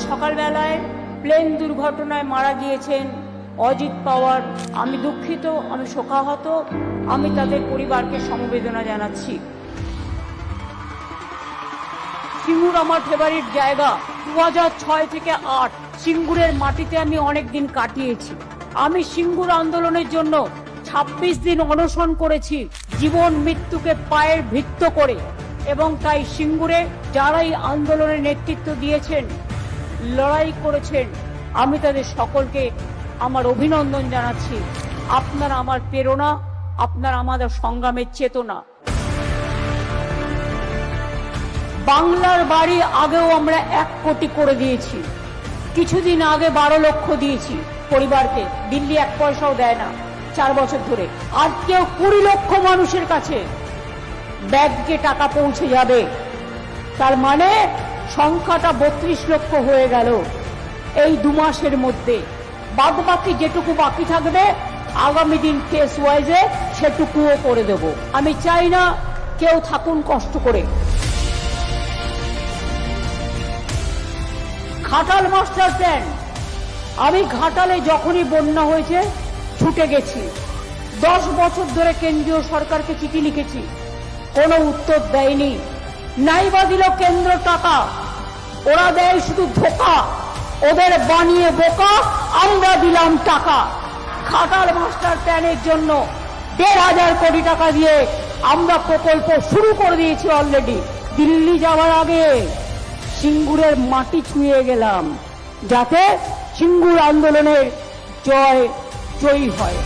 সকালবেলায় প্লেন দুর্ঘটনায় মারা গিয়েছেন অজিত পাওয়ার। আমি দুঃখিত, আমি শোকাহত, আমি তাদের পরিবারকে সমবেদনা জানাচ্ছি। সিঙ্গুর আমার ফেভারিট জায়গা। 2006 থেকে 8 সিঙ্গুরের মাটিতে আমি অনেক দিন কাটিয়েছি। আমি সিঙ্গুর আন্দোলনের জন্য 26 দিন অনশন করেছি, জীবন মৃত্যুকে পায়ের ভিত্ত করে। এবং তাই সিঙ্গুরে যারা এই আন্দোলনের নেতৃত্ব দিয়েছেন, লড়াই করেছেন, আমি তাদের সকলকে আমার অভিনন্দন জানাচ্ছি। আপনারা আমার প্রেরণা, আপনারা আমাদের সংগ্রামের চেতনা। বাংলার বাড়ি আগেও আমরা 1 কোটি করে দিয়েছি, কিছুদিন আগে 12 লক্ষ দিয়েছি পরিবারকে। দিল্লি 1 পয়সাও দেয় না 4 বছর ধরে। আর কেউ 20 লক্ষ মানুষের কাছে ব্যাংকে টাকা পৌঁছে যাবে। তার মানে সংখ্যাটা 32 লক্ষ হয়ে গেল এই 2 মাসের মধ্যে। বাকি যেটুকু বাকি থাকবে আগামী দিন কেস ওয়াইজে সেটুকুও করে দেব। আমি চাই না কেউ থাকুন কষ্ট করে। ঘাটাল মাস্টার প্ল্যান, আমি ঘাটালে যখনই বন্যা হয়েছে ছুটে গেছি। 10 বছর ধরে কেন্দ্রীয় সরকারকে চিঠি লিখেছি, কোনো উত্তর দেয়নি। নাইবা দিল কেন্দ্র টাকা, ওরা দেয় শুধু ধোকা। ওদের বানিয়ে বোকা, আমরা দিলাম টাকা। ঘাটাল মাস্টার প্ল্যানের জন্য 1,500 কোটি টাকা দিয়ে আমরা প্রকল্প শুরু করে দিয়েছি অলরেডি। দিল্লি যাওয়ার আগে সিঙ্গুরের মাটি ছুঁয়ে গেলাম, যাতে সিঙ্গুর আন্দোলনের জয়ী হয়।